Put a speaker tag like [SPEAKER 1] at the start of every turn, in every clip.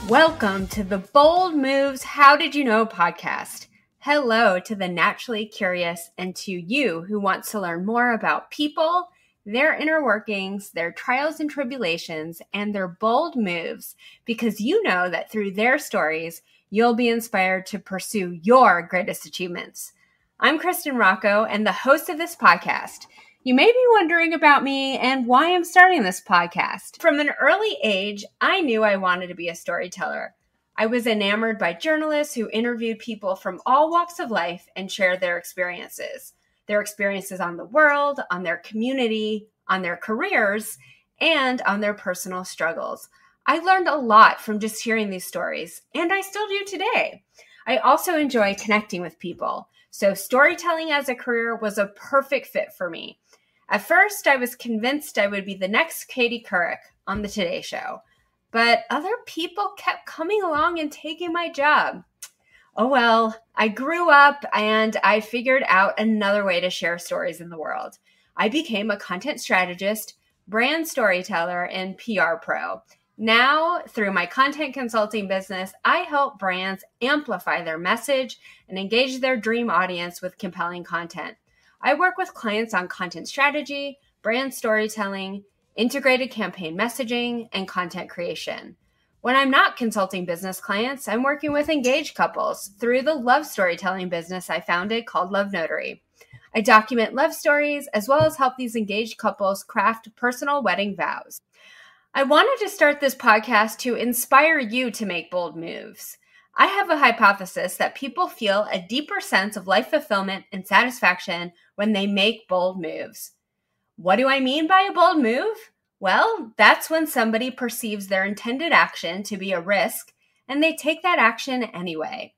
[SPEAKER 1] Welcome to the Bold Moves How Did You Know podcast. Hello to the naturally curious and to you who wants to learn more about people, their inner workings, their trials and tribulations, and their bold moves, because you know that through their stories, you'll be inspired to pursue your greatest achievements. I'm Kristen Rocco and the host of this podcast. You may be wondering about me and why I'm starting this podcast. From an early age, I knew I wanted to be a storyteller. I was enamored by journalists who interviewed people from all walks of life and shared their experiences on the world, on their community, on their careers, and on their personal struggles. I learned a lot from just hearing these stories, and I still do today. I also enjoy connecting with people, so storytelling as a career was a perfect fit for me. At first, I was convinced I would be the next Katie Couric on the Today Show, but other people kept coming along and taking my job. Oh well, I grew up and I figured out another way to share stories in the world. I became a content strategist, brand storyteller, and PR pro. Now, through my content consulting business, I help brands amplify their message and engage their dream audience with compelling content. I work with clients on content strategy, brand storytelling, integrated campaign messaging, and content creation. When I'm not consulting business clients, I'm working with engaged couples through the love storytelling business I founded called Love Notery. I document love stories as well as help these engaged couples craft personal wedding vows. I wanted to start this podcast to inspire you to make bold moves. I have a hypothesis that people feel a deeper sense of life fulfillment and satisfaction when they make bold moves. What do I mean by a bold move? Well, that's when somebody perceives their intended action to be a risk and they take that action anyway.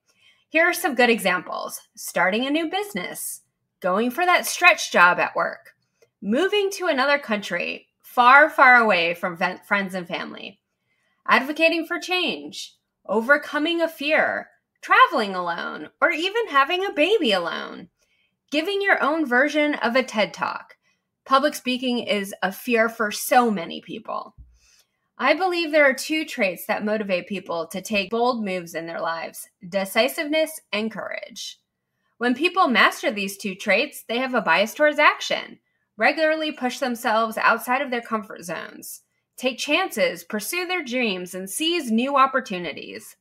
[SPEAKER 1] Here are some good examples. Starting a new business, going for that stretch job at work, moving to another country, far, far away from friends and family, advocating for change, overcoming a fear, traveling alone, or even having a baby alone, giving your own version of a TED Talk. Public speaking is a fear for so many people. I believe there are two traits that motivate people to take bold moves in their lives: decisiveness and courage. When people master these two traits, they have a bias towards action, regularly push themselves outside of their comfort zones, take chances, pursue their dreams, and seize new opportunities.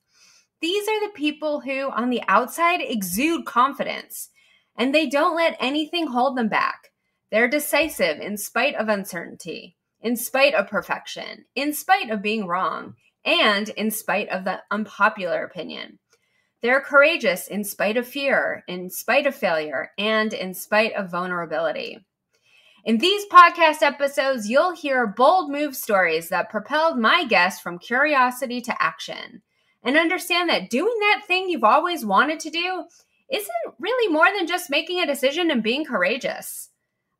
[SPEAKER 1] These are the people who, on the outside, exude confidence, and they don't let anything hold them back. They're decisive in spite of uncertainty, in spite of perfection, in spite of being wrong, and in spite of the unpopular opinion. They're courageous in spite of fear, in spite of failure, and in spite of vulnerability. In these podcast episodes, you'll hear bold move stories that propelled my guests from curiosity to action, and understand that doing that thing you've always wanted to do isn't really more than just making a decision and being courageous.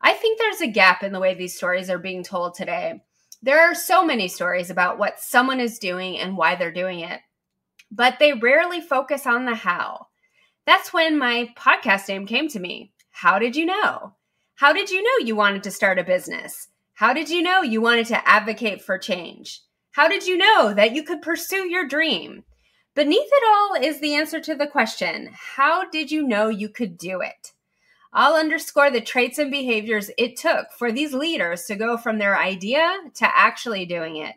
[SPEAKER 1] I think there's a gap in the way these stories are being told today. There are so many stories about what someone is doing and why they're doing it, but they rarely focus on the how. That's when my podcast name came to me. How did you know? How did you know you wanted to start a business? How did you know you wanted to advocate for change? How did you know that you could pursue your dream? Beneath it all is the answer to the question, how did you know you could do it? I'll underscore the traits and behaviors it took for these leaders to go from their idea to actually doing it.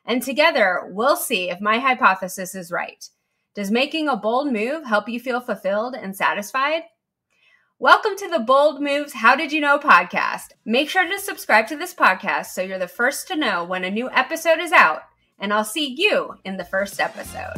[SPEAKER 1] And together, we'll see if my hypothesis is right. Does making a bold move help you feel fulfilled and satisfied? Welcome to the Bold Moves How Did You Know podcast. Make sure to subscribe to this podcast so you're the first to know when a new episode is out, and I'll see you in the first episode.